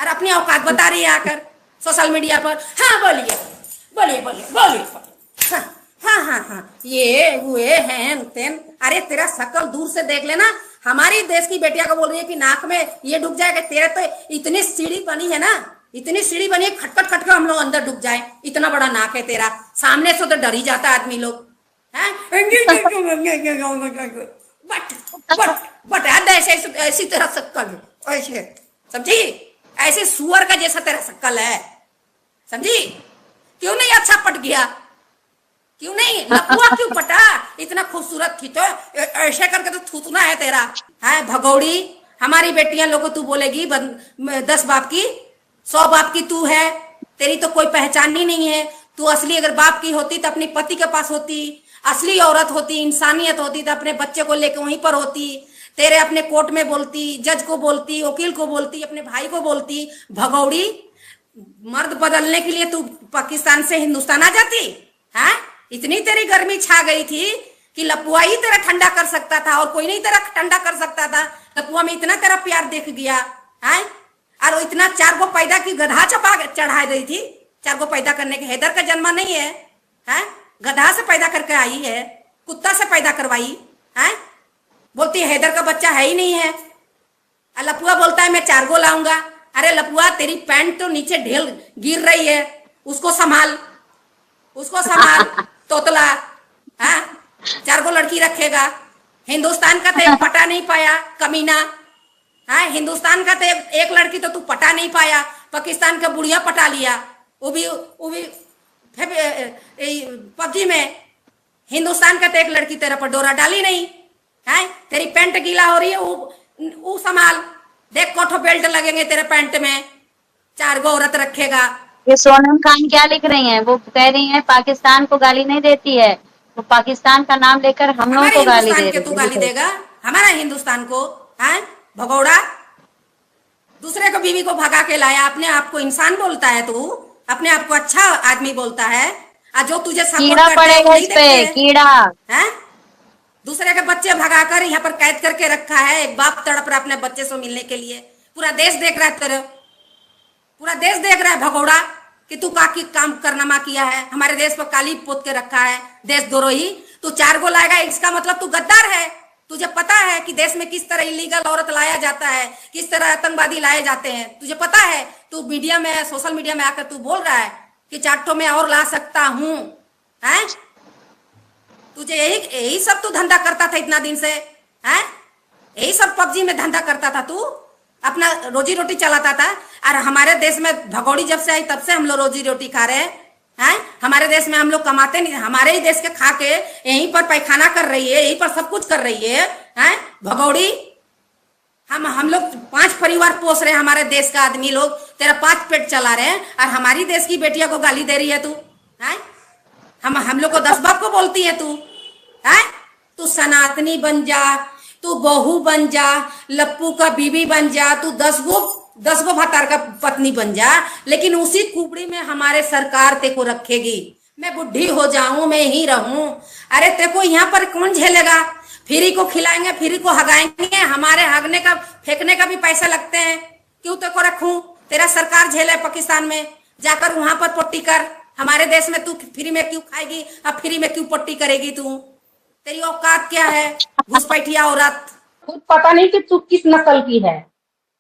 और अपनी औकात बता रही है आकर सोशल मीडिया पर। हाँ बोलिए बोलिए बोलिए बोलिए। हाँ हाँ हाँ हाँ, ये हुए हैं तेन। अरे तेरा शक्ल दूर से देख लेना। हमारी देश की बेटिया को बोल रही है कि नाक में ये डूब जाएगा। तेरे तो इतनी सीढ़ी बनी है ना, इतनी सीढ़ी बनी है, खटखट खटखट हम लोग अंदर डूब जाए, इतना बड़ा नाक है तेरा। सामने से तो डर ही जाता आदमी लोग। बट बट ऐसे ऐसी तेरा शक्ल ऐसे, समझी? ऐसे सुअर का जैसा तेरा शक्ल है, समझी? क्यों नहीं अच्छा पट गया? क्यों नहीं लपुआ क्यों पटा? इतना खूबसूरत थी तो ऐसे करके तो थूथना है तेरा। है भगौड़ी, हमारी बेटियां लोग को तू बोलेगी 10 बाप की 100 बाप की तू है। तेरी तो कोई पहचान ही नहीं है। तू असली अगर बाप की होती तो अपने पति के पास होती, असली औरत होती, इंसानियत होती तो अपने बच्चे को लेकर वहीं पर होती। तेरे अपने कोर्ट में बोलती, जज को बोलती, वकील को बोलती, अपने भाई को बोलती। भगौड़ी, मर्द बदलने के लिए तू पाकिस्तान से हिंदुस्तान आ जाती है? इतनी तेरी गर्मी छा गई थी कि लपुआ ही तेरा ठंडा कर सकता था और कोई नहीं तेरा ठंडा कर सकता था। लपुआ में इतना तेरा प्यार देख गया है। और इतना 4 को पैदा की गधा चपा चढ़ा दी थी। 4 को पैदा करने के हैदर का जन्म नहीं है, है? गधा से पैदा करके आई है, कुत्ता से पैदा करवाई है। बोलती है हैदर का बच्चा है ही नहीं है। लपुआ बोलता है मैं 4 को लाऊंगा। अरे लपुआ, तेरी पैंट तो नीचे ढेल गिर रही है, उसको संभाल, उसको संभाल तोतला। हाँ, 4 को लड़की रखेगा। हिंदुस्तान का तो एक पटा नहीं पाया कमीना। हाँ, हिंदुस्तान का तो एक लड़की तो तू पटा नहीं पाया। पाकिस्तान का बुढ़िया पटा लिया, वो भी पबजी में। हिंदुस्तान का तो एक लड़की तेरा पर डोरा डाली नहीं है। तेरी पैंट गीला हो रही है, वो संभाल। देख कोठो बेल्ट लगेंगे तेरे पैंट में। 4 को औरत रखेगा। ये सोनम खान क्या लिख रही हैं? वो कह रही हैं पाकिस्तान को गाली नहीं देती है, वो पाकिस्तान का नाम लेकर हम लोगों को गाली दे रही है। तू गाली देगा हमारा हिंदुस्तान को? है भगौड़ा, दूसरे को बीवी को भगा के लाया, अपने आप को इंसान बोलता है तू, अपने आप को अच्छा आदमी बोलता है। और जो तुझे कीड़ा पड़ेगा इस पे, कीड़ा है। दूसरे के बच्चे भगाकर यहाँ पर कैद करके रखा है। एक बाप तड़प रहा अपने बच्चे से मिलने के लिए। पूरा देश देख रहा है तेरे, पूरा देश देख रहा है भगौड़ा कि तू का काम करनामा किया है। हमारे देश पर काली पोत के रखा है देश द्रोही। तू 4 को लाएगा, इसका मतलब तू गद्दार है। तुझे पता है कि देश में किस तरह इलीगल औरत लाया जाता है, किस तरह आतंकवादी लाए जाते हैं, तुझे पता है। तू मीडिया में, सोशल मीडिया में आकर तू बोल रहा है कि 4 में और ला सकता हूं, है? तुझे यही सब तू धंधा करता था इतना दिन से, है? यही सब पबजी में धंधा करता था तू, अपना रोजी रोटी चलाता था। और हमारे देश में भगौड़ी जब से आई तब से हम लोग रोजी रोटी खा रहे हैं। हमारे देश में हम लोग कमाते नहीं, हमारे ही देश के खा के यहीं पर पैखाना कर रही है, यहीं पर सब कुछ कर रही है। भगौड़ी, हम लोग 5 परिवार पोस रहे हैं, हमारे देश का आदमी लोग। तेरा 5 पेट चला रहे हैं और हमारी देश की बेटिया को गाली दे रही है तू। हम लोग को 10 बाप को बोलती है तू। तू सनातनी बन जा, तू बहू बन जा, लप्पू का बीबी बन जा, तू 10 गो भतार का पत्नी बन जा, लेकिन उसी कुबड़ी में हमारे सरकार ते को रखेगी। मैं बुढ़ी हो जाऊं, मैं ही रहूं। अरे तेको यहाँ पर कौन झेलेगा? फ्री को खिलाएंगे, फ्री को हगाएंगे, हमारे हगने का फेंकने का भी पैसा लगते हैं। क्यों तेको रखूं? तेरा सरकार झेले पाकिस्तान में, जाकर वहां पर पट्टी कर। हमारे देश में तू फ्री में क्यों खाएगी? अब फ्री में क्यों पट्टी करेगी तू? तेरी औकात क्या है घुसपैठिया औरत? खुद पता नहीं कि तू किस नस्ल की है,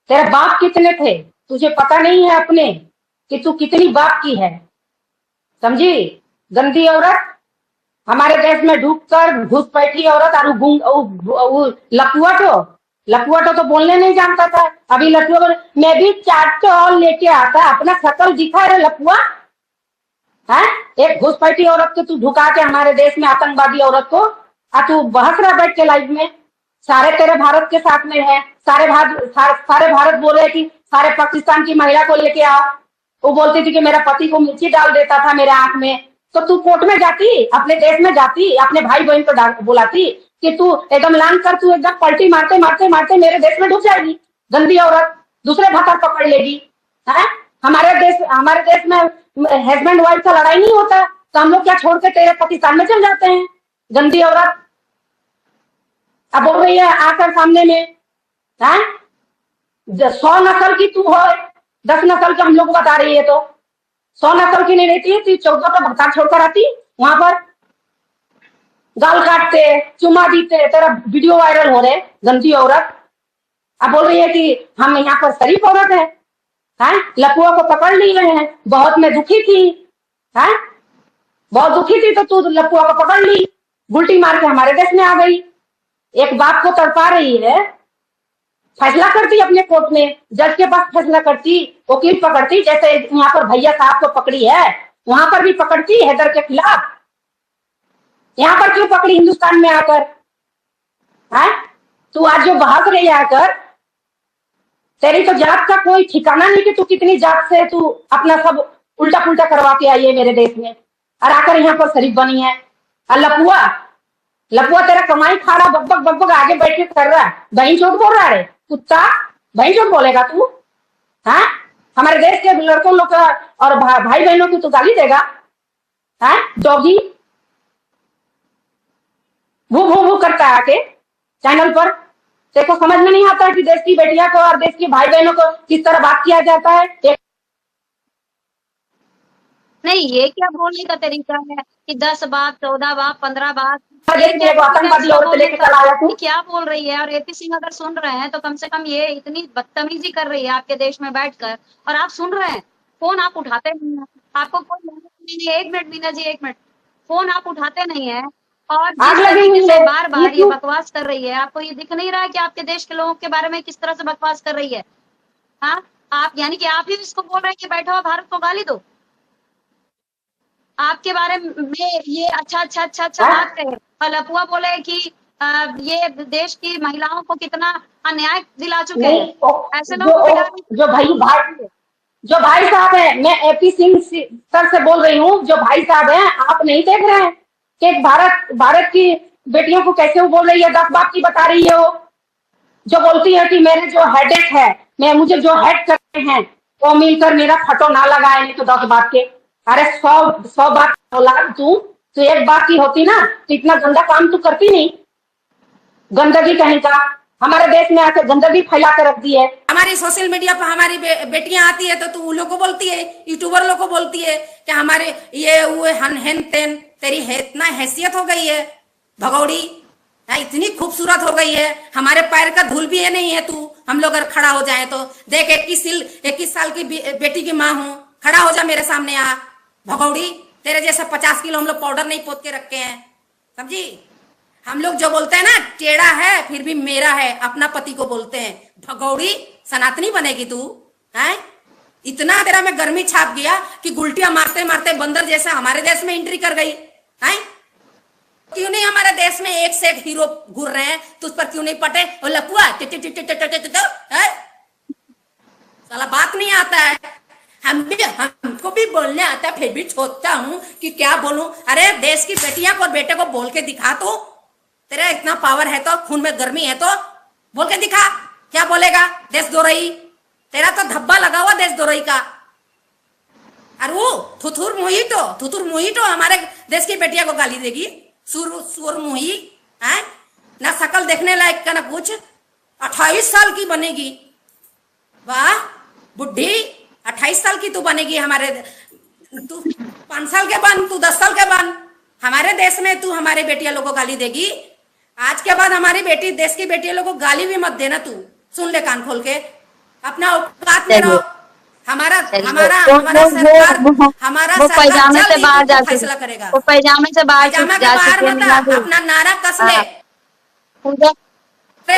तेरे बाप कितने थे तुझे पता नहीं है अपने कि तू कितनी बाप की है, समझी? गंदी औरत, हमारे देश में ढूंढकर घुसपैठी औरत। और लपुआ तो बोलने नहीं जानता था। अभी लपुआ मैं भी 4 और लेके आता, अपना शकल दिखा रहे लपुआ है। एक घुसपैठी औरत को तू ढुका के हमारे देश में आतंकवादी औरत को, और तू बहस रहा बैठ के लाइव में। सारे तेरे भारत के साथ में है, सारे भारत बोल रहे कि सारे पाकिस्तान की महिला को लेके आओ। वो बोलती थी कि मेरा पति को मिर्ची डाल देता था मेरे आंख में। तो तू कोर्ट में जाती, अपने देश में जाती, अपने भाई बहन को बुलाती कि तू एकदम लान कर, तू एकदम पलटी मारते मारते मारते मेरे देश में डूब जाएगी। गंदी औरत दूसरे भतार पकड़ लेगी, है? हमारे देश में हस्बैंड वाइफ का लड़ाई नहीं होता, तो हम लोग क्या छोड़ के तेरे पाकिस्तान में चल जाते हैं? गंदी औरत अब बोल रही है आकर सामने में, 100 नस्ल की तू हो, 10 नस्ल के हम लोग को बता रही है, तो 100 नस्ल की नहीं रहती है, तो 14 तो भत्ता छोड़कर आती वहां पर। गाल काटते, चुमा दीते, तेरा वीडियो वायरल हो रहे, गंदी औरत। अब बोल रही है कि हम यहाँ पर शरीफ औरत है, लपुआ को पकड़ लिए हैं, बहुत मैं दुखी थी, है बहुत दुखी थी, तो तू लपुआ को पकड़ ली, गुलटी मार के हमारे देश में आ गई। एक बाप को तड़पा रही है, फैसला करती अपने कोर्ट में, जज के पास फैसला करती, वकील पकड़ती, जैसे यहाँ पर भैया साहब को पकड़ी है, वहां पर भी पकड़ती हैदर के खिलाफ। यहाँ पर क्यों पकड़ी हिंदुस्तान में आकर? है तू आज जो बहस रही है आकर, तेरी तो जात का कोई ठिकाना नहीं कि तू कितनी जात से तू अपना सब उल्टा पुल्टा करवा के आई है मेरे देश में, और आकर यहाँ पर शरीफ बनी है। और लपुआ लपुआ तेरा कमाई खा रहा, बकबक बकबक आगे बैठ के कर रहा है, बहन चोट बोल रहा है कुत्ता, बहन चोट बोलेगा तू? हाँ हमारे देश के लड़कों लोग और भाई बहनों को तू गाली देगा? हाँ डॉगी वो करता है आके चैनल पर। देखो समझ में नहीं आता है कि देश की बेटिया को और देश के भाई बहनों को किस तरह बात किया जाता है। नहीं, ये क्या बोलने का तरीका है कि 10 बात, 14 बात, 15 बात, आतंकवादी औरत लेके चला आया तू। क्या बोल रही है? और एपी सिंह अगर सुन रहे हैं तो कम से कम, ये इतनी बदतमीजी कर रही है आपके देश में बैठकर, और आप सुन रहे हैं, फोन आप उठाते नहीं है, आपको कोई नहीं। 1 minute Meena ji, 1 minute, phone आप उठाते नहीं है, और जिस तरीके से बार बार ये बकवास कर रही है, आपको ये दिख नहीं रहा है कि आपके देश के लोगों के बारे में किस तरह से बकवास कर रही है? हाँ आप यानी कि आप ही इसको बोल रहे हैं कि बैठा हुआ भारत को गाली दो, आपके बारे में ये अच्छा बात कहे। और लपुआ बोले कि ये देश की महिलाओं को कितना अन्याय दिला चुके हैं। ऐसे लोग जो भाई साहब है, मैं एपी सिंह सर से बोल रही हूँ, जो भाई साहब हैं, आप नहीं देख रहे हैं कि भारत की बेटियों को कैसे वो बोल रही है, 10 बात की बता रही है। वो जो बोलती है कि मेरे जो हेडेक है, मुझे जो हेड करते हैं वो मिलकर मेरा फटो ना लगाए, नहीं तो 10 बात के। अरे 100 बात बोला तू, तो 1 बात की होती ना, तो इतना गंदा काम तू करती नहीं। गंदगी कहीं का हमारे देश में आके गंदगी फैला कर रख दी है। हमारी सोशल मीडिया पर हमारी बेटियां आती है तो तू उन लोग को बोलती है, यूट्यूबर लोग को बोलती है कि हमारे ये वो हन तेन, तेरी इतना हैसियत हो गई है भगौड़ी, इतनी खूबसूरत हो गई है, हमारे पैर का धूल भी है नहीं है तू। हम लोग अगर खड़ा हो जाए तो देख, 21 साल की बेटी की माँ हूँ, खड़ा हो जा मेरे सामने आ भगौड़ी। तेरे जैसा 50 किलो हम लोग पाउडर नहीं पोत के रखे हैं, समझी? हम लोग जो बोलते हैं ना, टेढ़ा है फिर भी मेरा है, अपना पति को बोलते हैं। भगौड़ी सनातनी बनेगी तू? हैं इतना तेरा में गर्मी छाप गया कि गुलटियां मारते मारते बंदर जैसा हमारे देश में एंट्री कर गई। हैं क्यों नहीं हमारे देश में एक से एक हीरो घूर रहे हैं, तुझ पर क्यों नहीं पटे? वो लपुआ साला बात नहीं आता है। हमको भी बोलने आता है, फिर भी सोचता हूँ कि क्या बोलूं। अरे देश की बेटियां को और बेटे को बोल के दिखा, तो तेरा इतना पावर है तो, खून में गर्मी है तो बोल के दिखा, क्या बोलेगा? देशद्रोही, तेरा तो धब्बा लगा हुआ देशद्रोही का। और वो थुथुर मुही तो हमारे देश की बेटिया को गाली देगी, सुर मुही है ना, शकल देखने लायक का ना कुछ। 28 साल की बनेगी, वाह बुढ़ी, 28 साल की तू बनेगी हमारे, तू 5 साल के बन, तू 10 साल के बन, हमारे देश में तू हमारे बेटिया लोगों को गाली देगी। आज के बाद हमारी बेटी, देश की बेटिया लोगों को गाली भी मत देना तू, सुन ले कान खोल के, अपना औकात में रहो। हमारा सरकार पैजामे से बाहर जा फैसला करेगा, वो पैजामे से बाहर मत, अपना नारा कस ले।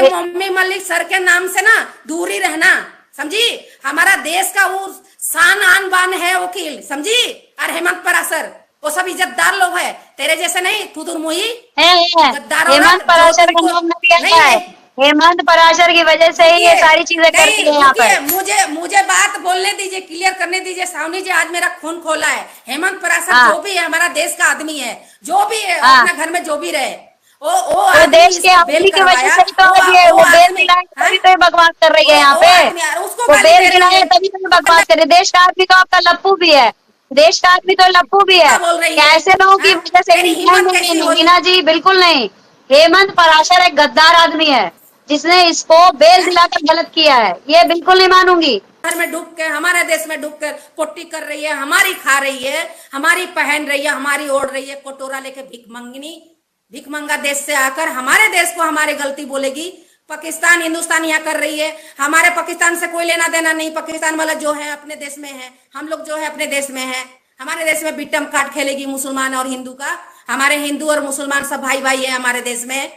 मम्मी मलिक सर के नाम से ना दूरी रहना, समझी? हमारा देश का वो शान आन बान है वकील, समझी? और हेमंत पराशर, वो सब इज्जतदार लोग है, तेरे जैसे नहीं थुथुर मुही। हेमंत पराशर का नाम नहीं है, हेमंत पराशर की वजह से ही ये सारी चीजें करती है यहाँ पर। मुझे बात बोलने दीजिए, क्लियर करने दीजिए। सावनी जी आज मेरा खून खोला है। हेमंत पराशर जो भी है हमारा देश का आदमी है, जो भी है अपने घर में जो भी रहे, वो देश के आदमी की वजह से तो वो बेल दिलाए तभी तो बकवास कर रही है यहाँ पे, वो बेल दिलाए तभी तो बकवास कर रही है। देश का आदमी तो आपका लप्पू भी है, देश का आदमी तो लप्पू भी है। ऐसे लोगों की वजह से मीना जी बिल्कुल नहीं। हेमंत पराशर एक गद्दार आदमी है जिसने इसको बेल दिलाकर गलत किया है, ये बिल्कुल नहीं मानूंगी। घर में डूब के, हमारे देश में डूब कर पोटी कर रही है, हमारी खा रही है, हमारी पहन रही है, हमारी ओढ़ रही है, कटोरा लेके भिख मंगा देश से आकर हमारे देश को हमारी गलती बोलेगी। पाकिस्तान हिंदुस्तान यहाँ कर रही है, हमारे पाकिस्तान से कोई लेना देना नहीं। पाकिस्तान वाला जो है अपने देश में है, हम लोग जो है अपने देश में है। हमारे देश में बिट्टम काट खेलेगी मुसलमान और हिंदू का। हमारे हिंदू और मुसलमान सब भाई भाई है हमारे देश में।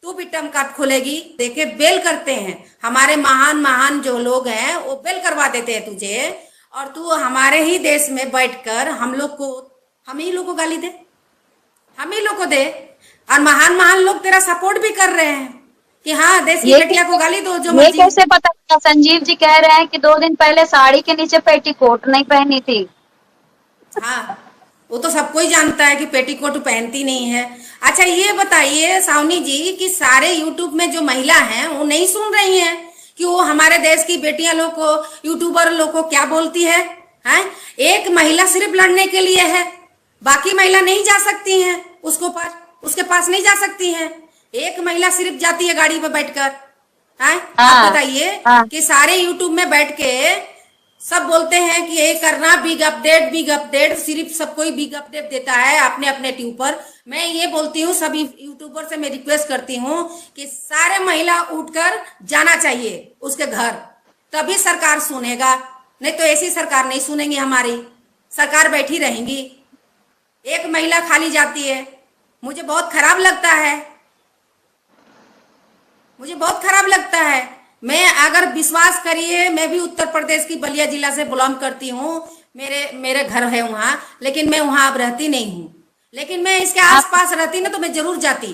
तू बिट्टम काट खोलेगी, देखे बेल करते हैं हमारे महान महान जो लोग हैं, वो बेल करवा देते हैं तुझे। और तू हमारे ही देश में बैठकर हम ही लोग को गाली दे, हम ही लोग को दे। और महान महान लोग तेरा सपोर्ट भी कर रहे हैं कि हाँ देश की बेटिया को गाली दो जो ये कैसे पता चला? संजीव जी कह रहे हैं कि 2 दिन पहले साड़ी के नीचे पेटीकोट नहीं पहनी थी। हाँ, वो तो सबको ही जानता है कि पेटीकोट पहनती नहीं है। अच्छा ये बताइए सावनी जी कि सारे यूट्यूब में जो महिला हैं वो नहीं सुन रही हैं कि वो हमारे देश की बेटियां लोग को, यूट्यूबर लोग को क्या बोलती है? हैं? एक महिला सिर्फ लड़ने के लिए है, बाकी महिला नहीं जा सकती हैं उसके पास नहीं जा सकती हैं। एक महिला सिर्फ जाती है गाड़ी पे बैठकर। आप बताइए कि सारे यूट्यूब में बैठ के सब बोलते हैं कि ये करना, बिग अपडेट, सिर्फ सबको ही बिग अपडेट देता है अपने अपने ट्यूब पर। मैं ये बोलती हूँ सभी यूट्यूबर से, मैं रिक्वेस्ट करती हूँ कि सारे महिला उठकर जाना चाहिए उसके घर, तभी सरकार सुनेगा। नहीं तो ऐसी सरकार नहीं सुनेंगी, हमारी सरकार बैठी रहेंगी। एक महिला खाली जाती है, मुझे बहुत खराब लगता है। मैं अगर विश्वास करिए, मैं भी उत्तर प्रदेश की बलिया जिला से बिलोंग करती हूँ, मेरे घर है वहां, लेकिन मैं वहां अब रहती नहीं हूँ। लेकिन मैं इसके आसपास रहती ना तो मैं जरूर जाती।